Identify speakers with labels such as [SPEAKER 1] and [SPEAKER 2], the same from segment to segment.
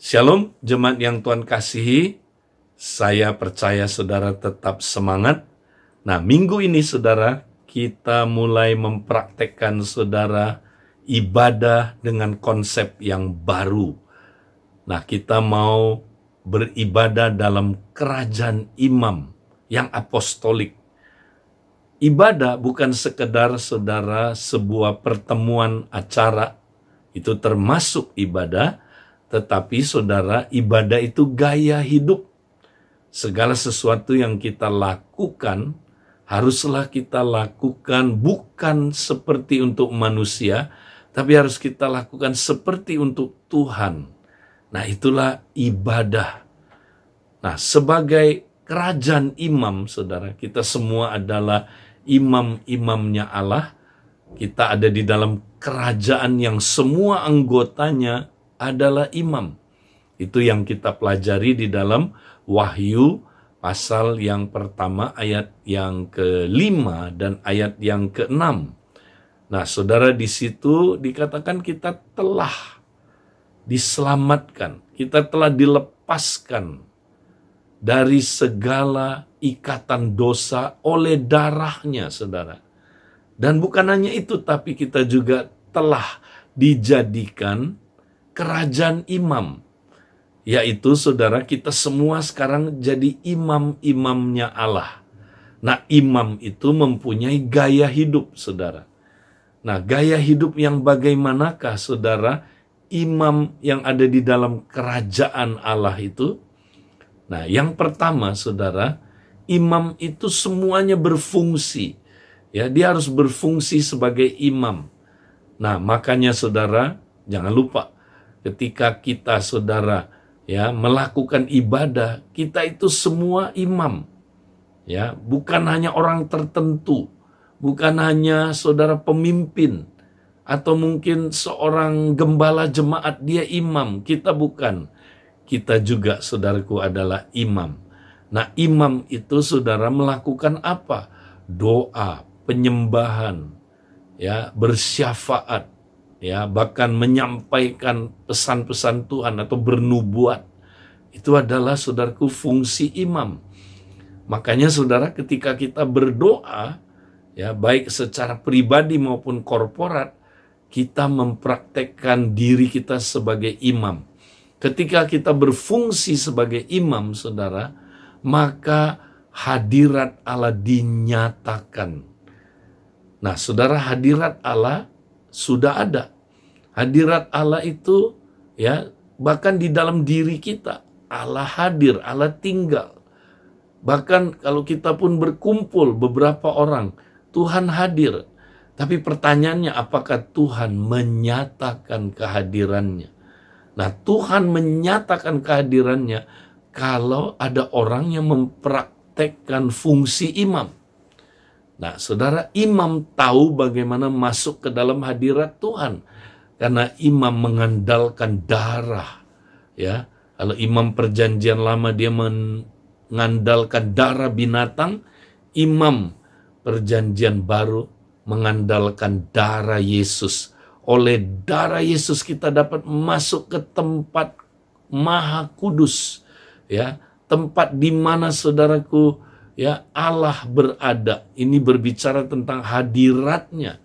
[SPEAKER 1] Shalom, jemaat yang Tuhan kasihi. Saya percaya saudara tetap semangat. Nah, minggu ini saudara, kita mulai mempraktekkan saudara ibadah dengan konsep yang baru. Nah, kita mau beribadah dalam kerajaan imam yang apostolik. Ibadah bukan sekedar saudara sebuah pertemuan acara, itu termasuk ibadah, tetapi saudara, ibadah itu gaya hidup. Segala sesuatu yang kita lakukan, haruslah kita lakukan bukan seperti untuk manusia, tapi harus kita lakukan seperti untuk Tuhan. Nah, itulah ibadah. Nah, sebagai kerajaan imam, saudara, kita semua adalah imam-imamnya Allah. Kita ada di dalam kerajaan yang semua anggotanya adalah imam. Itu yang kita pelajari di dalam Wahyu pasal yang pertama ayat yang ke-5 dan ayat yang ke-6. Nah, saudara, di situ dikatakan kita telah diselamatkan, kita telah dilepaskan dari segala ikatan dosa oleh darahnya, saudara. Dan bukan hanya itu, tapi kita juga telah dijadikan kerajaan imam. Yaitu saudara, kita semua sekarang jadi imam-imamnya Allah. Nah, imam itu mempunyai gaya hidup, saudara. Nah, gaya hidup yang bagaimanakah, saudara, imam yang ada di dalam kerajaan Allah itu? Nah, yang pertama, saudara, imam itu semuanya berfungsi. Ya, dia harus berfungsi sebagai imam. Nah, makanya saudara, jangan lupa, ketika kita, saudara, ya, melakukan ibadah, kita itu semua imam. Ya, bukan hanya orang tertentu, bukan hanya saudara pemimpin, atau mungkin seorang gembala jemaat, dia imam. Kita bukan. Kita juga, saudaraku, adalah imam. Nah, imam itu, saudara, melakukan apa? Doa, penyembahan, ya, bersyafaat, ya, bahkan menyampaikan pesan-pesan Tuhan atau bernubuat. Itu adalah, saudaraku, fungsi imam. Makanya, saudara, ketika kita berdoa, ya, baik secara pribadi maupun korporat, kita mempraktekkan diri kita sebagai imam. Ketika kita berfungsi sebagai imam, saudara, maka hadirat Allah dinyatakan. Nah, saudara, hadirat Allah sudah ada. Hadirat Allah itu, ya, bahkan di dalam diri kita. Allah hadir, Allah tinggal. Bahkan kalau kita pun berkumpul beberapa orang, Tuhan hadir. Tapi pertanyaannya, apakah Tuhan menyatakan kehadirannya? Nah, Tuhan menyatakan kehadirannya kalau ada orang yang mempraktekkan fungsi imam. Nah, saudara, imam tahu bagaimana masuk ke dalam hadirat Tuhan. Karena imam mengandalkan darah. Ya, kalau imam perjanjian lama dia mengandalkan darah binatang, imam perjanjian baru mengandalkan darah Yesus. Oleh darah Yesus kita dapat masuk ke tempat maha kudus. Ya, tempat di mana, saudaraku, ya, Allah berada. Ini berbicara tentang hadiratnya.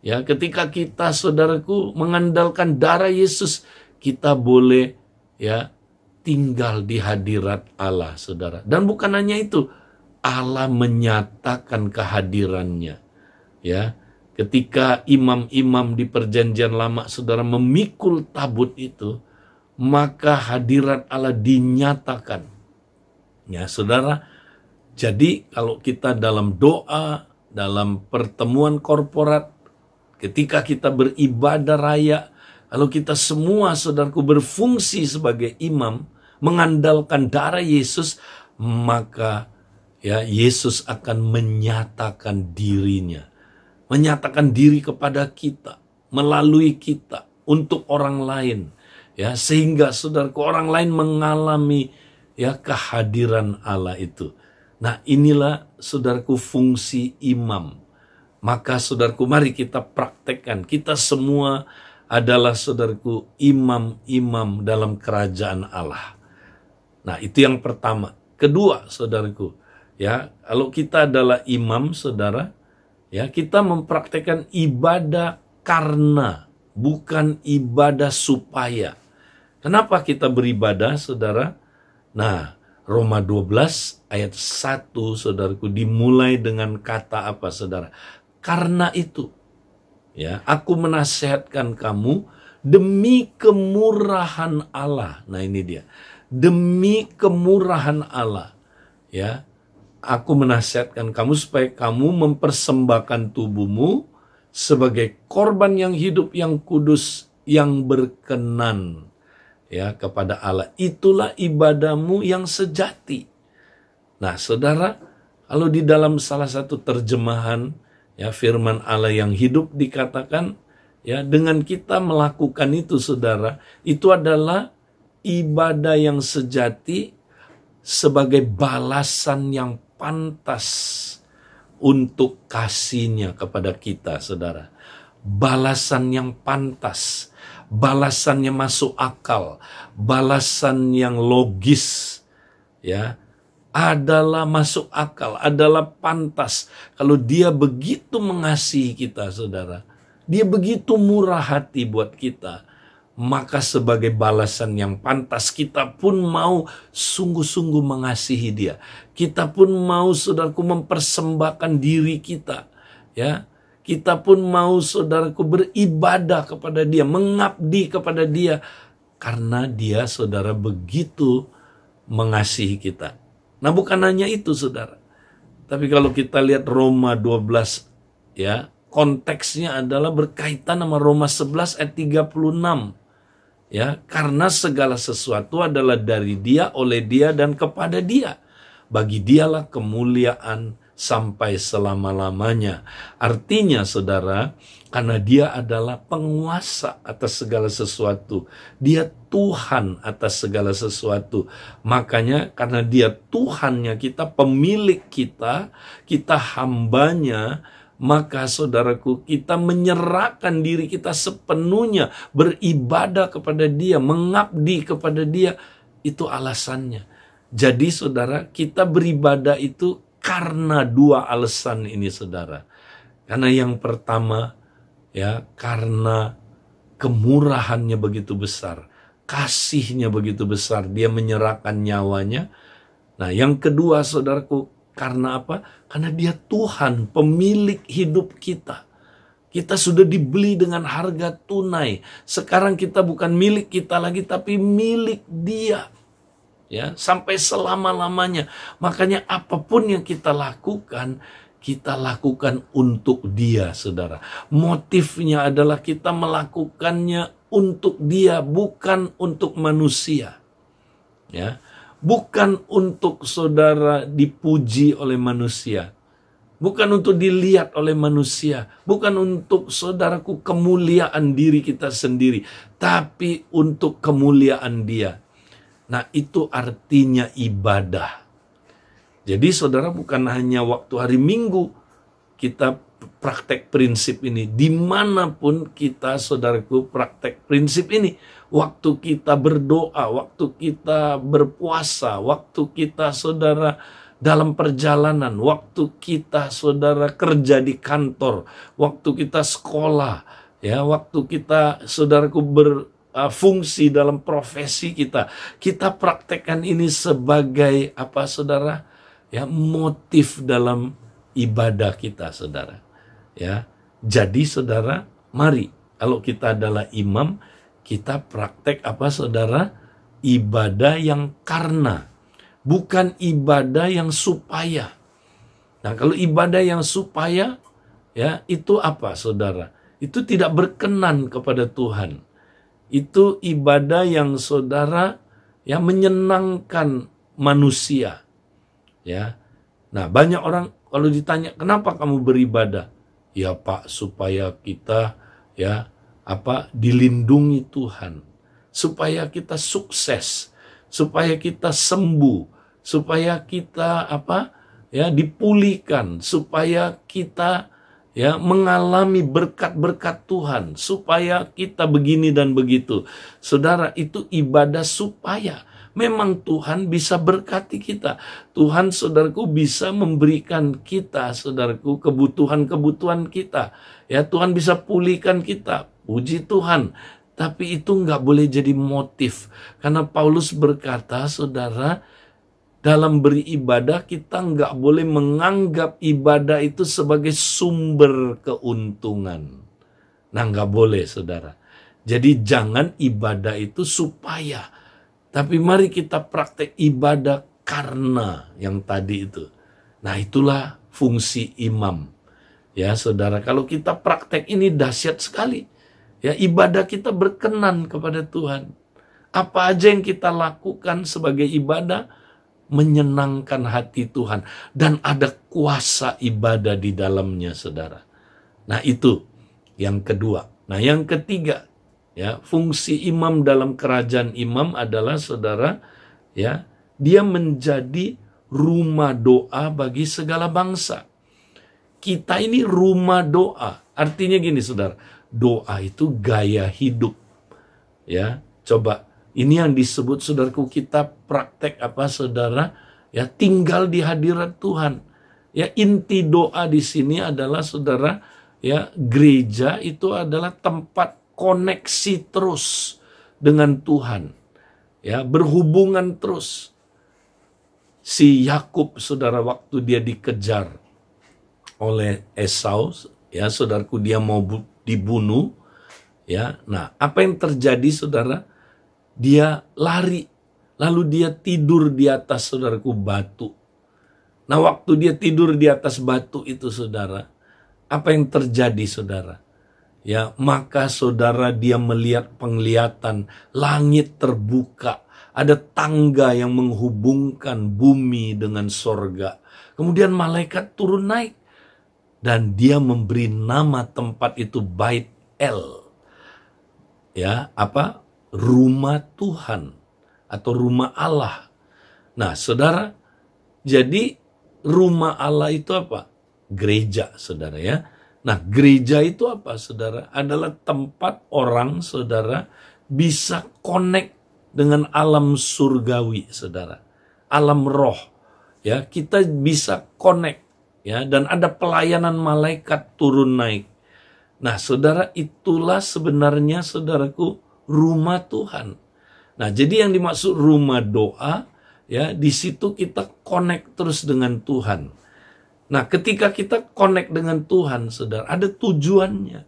[SPEAKER 1] Ya, ketika kita, saudaraku, mengandalkan darah Yesus, kita boleh, ya, tinggal di hadirat Allah, saudara. Dan bukan hanya itu, Allah menyatakan kehadirannya. Ya, ketika imam-imam di perjanjian lama, saudara, memikul tabut itu, maka hadirat Allah dinyatakan. Ya, saudara, jadi kalau kita dalam doa, dalam pertemuan korporat, ketika kita beribadah raya, kalau kita semua, saudaraku, berfungsi sebagai imam, mengandalkan darah Yesus, maka, ya, Yesus akan menyatakan dirinya. Menyatakan diri kepada kita, melalui kita, untuk orang lain. Ya, sehingga, saudaraku, orang lain mengalami, ya, kehadiran Allah itu. Nah, inilah, saudaraku, fungsi imam. Maka, saudaraku, mari kita praktekkan. Kita semua adalah saudaraku imam-imam dalam kerajaan Allah. Nah, itu yang pertama. Kedua, saudaraku, ya, kalau kita adalah imam, saudara, ya, kita mempraktekkan ibadah karena, bukan ibadah supaya. Kenapa kita beribadah, saudara? Nah, Roma 12 ayat 1, saudaraku, dimulai dengan kata apa, saudara? Karena itu, ya, aku menasihatkan kamu demi kemurahan Allah. Nah, ini dia. Demi kemurahan Allah, ya, aku menasihatkan kamu supaya kamu mempersembahkan tubuhmu sebagai korban yang hidup, yang kudus, yang berkenan, ya, kepada Allah. Itulah ibadahmu yang sejati. Nah, saudara, kalau di dalam salah satu terjemahan, ya, firman Allah yang hidup dikatakan, ya, dengan kita melakukan itu, saudara, itu adalah ibadah yang sejati sebagai balasan yang pantas untuk kasihnya kepada kita, saudara. Balasan yang pantas, balasannya masuk akal, balasan yang logis, ya, adalah masuk akal, adalah pantas. Kalau dia begitu mengasihi kita, saudara, dia begitu murah hati buat kita, maka sebagai balasan yang pantas kita pun mau sungguh-sungguh mengasihi dia. Kita pun mau, saudaraku, mempersembahkan diri kita, ya. Kita pun mau, saudaraku, beribadah kepada dia, mengabdi kepada dia, karena dia, saudara, begitu mengasihi kita. Nah, bukan hanya itu, saudara. Tapi kalau kita lihat Roma 12, ya, konteksnya adalah berkaitan sama Roma 11 ayat 36. Ya, karena segala sesuatu adalah dari dia, oleh dia, dan kepada dia. Bagi dialah kemuliaan sampai selama-lamanya. Artinya, saudara, karena dia adalah penguasa atas segala sesuatu. Dia Tuhan atas segala sesuatu. Makanya karena dia Tuhannya kita, pemilik kita, kita hambanya, maka saudaraku, kita menyerahkan diri kita sepenuhnya, beribadah kepada dia, mengabdi kepada dia. Itu alasannya. Jadi saudara, kita beribadah itu karena dua alasan ini, saudara. Karena yang pertama, ya, karena kemurahannya begitu besar, kasihnya begitu besar, dia menyerahkan nyawanya. Nah, yang kedua, saudaraku, karena apa? Karena dia Tuhan, pemilik hidup kita. Kita sudah dibeli dengan harga tunai. Sekarang kita bukan milik kita lagi, tapi milik dia. Ya, sampai selama-lamanya. Makanya apapun yang kita lakukan untuk dia, saudara. Motifnya adalah kita melakukannya untuk dia, bukan untuk manusia. Ya. Bukan untuk, saudara, dipuji oleh manusia. Bukan untuk dilihat oleh manusia. Bukan untuk, saudaraku, kemuliaan diri kita sendiri. Tapi untuk kemuliaan dia. Nah, itu artinya ibadah. Jadi, saudara, bukan hanya waktu hari Minggu kita praktek prinsip ini. Dimanapun kita, saudaraku, praktek prinsip ini. Waktu kita berdoa, waktu kita berpuasa, waktu kita, saudara, dalam perjalanan, waktu kita, saudara, kerja di kantor, waktu kita sekolah, ya, waktu kita, saudaraku, berfungsi dalam profesi kita praktekkan ini sebagai apa, saudara? Ya, motif dalam ibadah kita, saudara. Ya, jadi, saudara, mari, kalau kita adalah imam, kita praktek apa, saudara? Ibadah yang karena, bukan ibadah yang supaya. Nah, kalau ibadah yang supaya, ya, itu apa, saudara? Itu tidak berkenan kepada Tuhan. Itu ibadah yang, saudara, ya, menyenangkan manusia. Ya. Nah, banyak orang kalau ditanya, kenapa kamu beribadah? Ya, Pak, supaya kita, ya, dilindungi Tuhan, supaya kita sukses, supaya kita sembuh, supaya kita dipulihkan, supaya kita, ya, mengalami berkat-berkat Tuhan, supaya kita begini dan begitu. Saudara, itu ibadah supaya memang Tuhan bisa berkati kita. Tuhan, saudaraku, bisa memberikan kita, saudaraku, kebutuhan-kebutuhan kita. Ya, Tuhan bisa pulihkan kita. Puji Tuhan. Tapi itu nggak boleh jadi motif. Karena Paulus berkata, saudara, dalam beribadah kita nggak boleh menganggap ibadah itu sebagai sumber keuntungan. Nah, nggak boleh, saudara. Jadi jangan ibadah itu supaya, tapi mari kita praktek ibadah karena yang tadi itu. Nah, itulah fungsi imam. Ya, saudara, kalau kita praktek ini dahsyat sekali. Ya, ibadah kita berkenan kepada Tuhan. Apa aja yang kita lakukan sebagai ibadah menyenangkan hati Tuhan, dan ada kuasa ibadah di dalamnya, saudara. Nah, itu yang kedua. Nah, yang ketiga, ya, fungsi imam dalam kerajaan imam adalah, saudara, ya, dia menjadi rumah doa bagi segala bangsa. Kita ini rumah doa. Artinya gini, saudara, doa itu gaya hidup. Ya, coba. Ini yang disebut, saudaraku, kita praktek apa, saudara? Ya, tinggal di hadirat Tuhan. Ya, inti doa di sini adalah, saudara, ya, gereja itu adalah tempat koneksi terus dengan Tuhan. Ya, berhubungan terus. Si Yakub, saudara, waktu dia dikejar oleh Esau, ya, saudaraku, dia mau dibunuh. Ya, nah, apa yang terjadi, saudara? Dia lari, lalu dia tidur di atas, saudaraku, batu. Nah, waktu dia tidur di atas batu itu, saudara, apa yang terjadi, saudara? Ya, maka saudara, dia melihat penglihatan, langit terbuka, ada tangga yang menghubungkan bumi dengan sorga. Kemudian malaikat turun naik, dan dia memberi nama tempat itu Bait El. Ya, apa? Rumah Tuhan atau rumah Allah. Nah, saudara, jadi rumah Allah itu apa? Gereja, saudara, ya. Nah, gereja itu apa, saudara? Adalah tempat orang, saudara, bisa connect dengan alam surgawi, saudara. Alam roh. Ya, kita bisa connect, ya, dan ada pelayanan malaikat turun naik. Nah, saudara, itulah sebenarnya, saudaraku, rumah Tuhan. Nah, jadi yang dimaksud rumah doa, ya, di situ kita connect terus dengan Tuhan. Nah, ketika kita connect dengan Tuhan, saudara, ada tujuannya.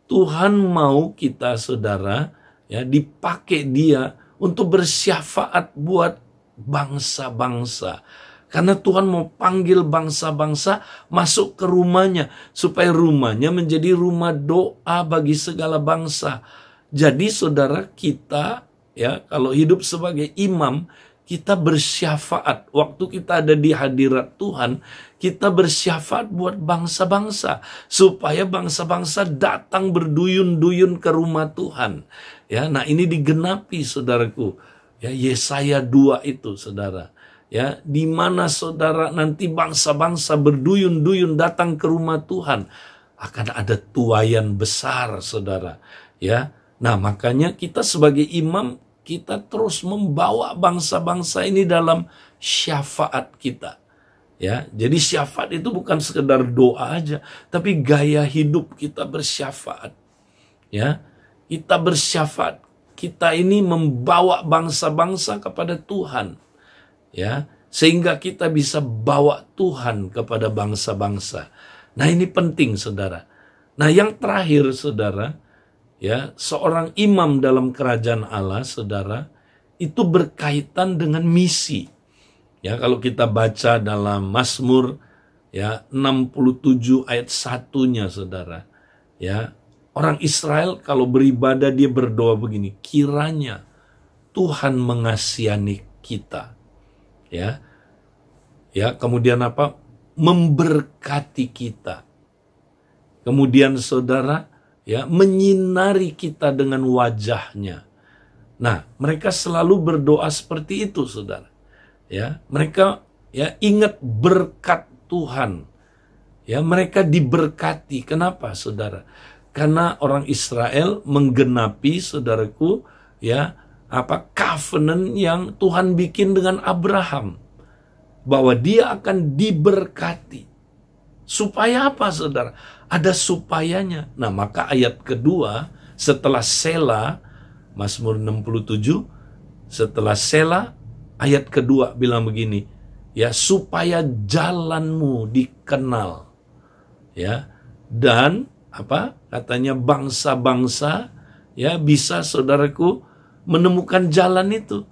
[SPEAKER 1] Tuhan mau kita, saudara, ya, dipakai dia untuk bersyafaat buat bangsa-bangsa. Karena Tuhan mau panggil bangsa-bangsa masuk ke rumahnya, supaya rumahnya menjadi rumah doa bagi segala bangsa. Jadi, saudara, kita, ya, kalau hidup sebagai imam, kita bersyafaat. Waktu kita ada di hadirat Tuhan, kita bersyafaat buat bangsa-bangsa, supaya bangsa-bangsa datang berduyun-duyun ke rumah Tuhan. Ya, nah, ini digenapi, saudaraku. Ya, Yesaya 2 itu, saudara. Ya, di mana, saudara, nanti bangsa-bangsa berduyun-duyun datang ke rumah Tuhan, akan ada tuaian besar, saudara. Ya. Nah, makanya kita sebagai imam, kita terus membawa bangsa-bangsa ini dalam syafaat kita. Ya, jadi syafaat itu bukan sekedar doa aja, tapi gaya hidup kita bersyafaat. Ya, kita bersyafaat. Kita ini membawa bangsa-bangsa kepada Tuhan. Ya, sehingga kita bisa bawa Tuhan kepada bangsa-bangsa. Nah, ini penting, saudara. Nah, yang terakhir, saudara, ya, seorang imam dalam kerajaan Allah, saudara, itu berkaitan dengan misi. Ya, kalau kita baca dalam Mazmur, ya, 67 ayat 1-nya, saudara, ya, orang Israel kalau beribadah dia berdoa begini, kiranya Tuhan mengasihani kita. Ya. Ya, kemudian apa? Memberkati kita. Kemudian, saudara, ya, menyinari kita dengan wajahnya. Nah, mereka selalu berdoa seperti itu, saudara. Ya, mereka, ya, ingat berkat Tuhan. Ya, mereka diberkati. Kenapa, saudara? Karena orang Israel menggenapi, saudaraku, ya, covenant yang Tuhan bikin dengan Abraham, bahwa dia akan diberkati. Supaya apa, saudara? Ada supayanya. Nah, maka ayat kedua setelah Sela, Mazmur 67, setelah Sela, ayat kedua bilang begini, ya, supaya jalanmu dikenal, ya, dan katanya bangsa-bangsa, ya, bisa, saudaraku, menemukan jalan itu.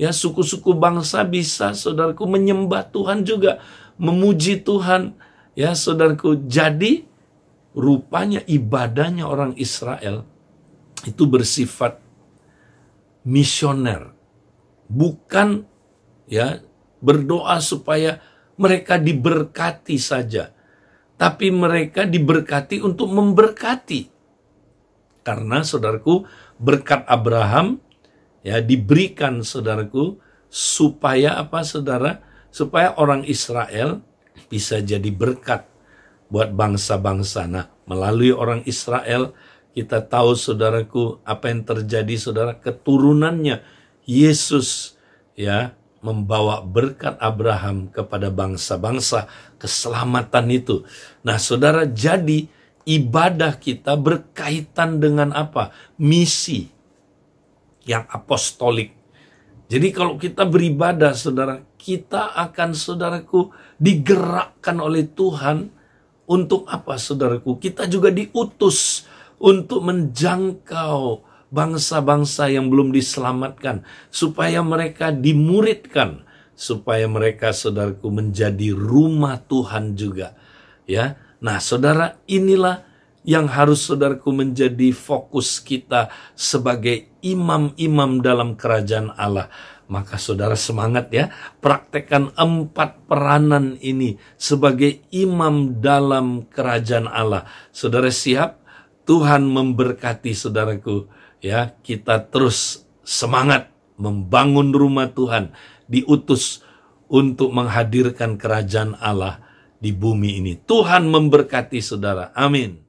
[SPEAKER 1] Ya, suku-suku bangsa bisa, saudaraku, menyembah Tuhan juga, memuji Tuhan. Ya, saudaraku, jadi rupanya ibadahnya orang Israel itu bersifat misioner. Bukan, ya, berdoa supaya mereka diberkati saja, tapi mereka diberkati untuk memberkati. Karena, saudaraku, berkat Abraham, ya, diberikan, saudaraku, supaya apa, saudara? Supaya orang Israel bisa jadi berkat buat bangsa-bangsa. Nah, melalui orang Israel, kita tahu, saudaraku, apa yang terjadi, saudara, keturunannya Yesus, ya, membawa berkat Abraham kepada bangsa-bangsa, keselamatan itu. Nah, saudara, jadi ibadah kita berkaitan dengan apa? Misi yang apostolik. Jadi kalau kita beribadah, saudara, kita akan, saudaraku, digerakkan oleh Tuhan untuk apa, saudaraku? Kita juga diutus untuk menjangkau bangsa-bangsa yang belum diselamatkan, supaya mereka dimuridkan, supaya mereka, saudaraku, menjadi rumah Tuhan juga. Ya, nah, saudara, inilah yang harus, saudaraku, menjadi fokus kita sebagai imam-imam dalam kerajaan Allah. Maka, saudara, semangat ya, praktekkan 4 peranan ini sebagai imam dalam kerajaan Allah. Saudara siap? Tuhan memberkati, saudaraku. Ya, kita terus semangat membangun rumah Tuhan, diutus untuk menghadirkan kerajaan Allah di bumi ini. Tuhan memberkati, saudara. Amin.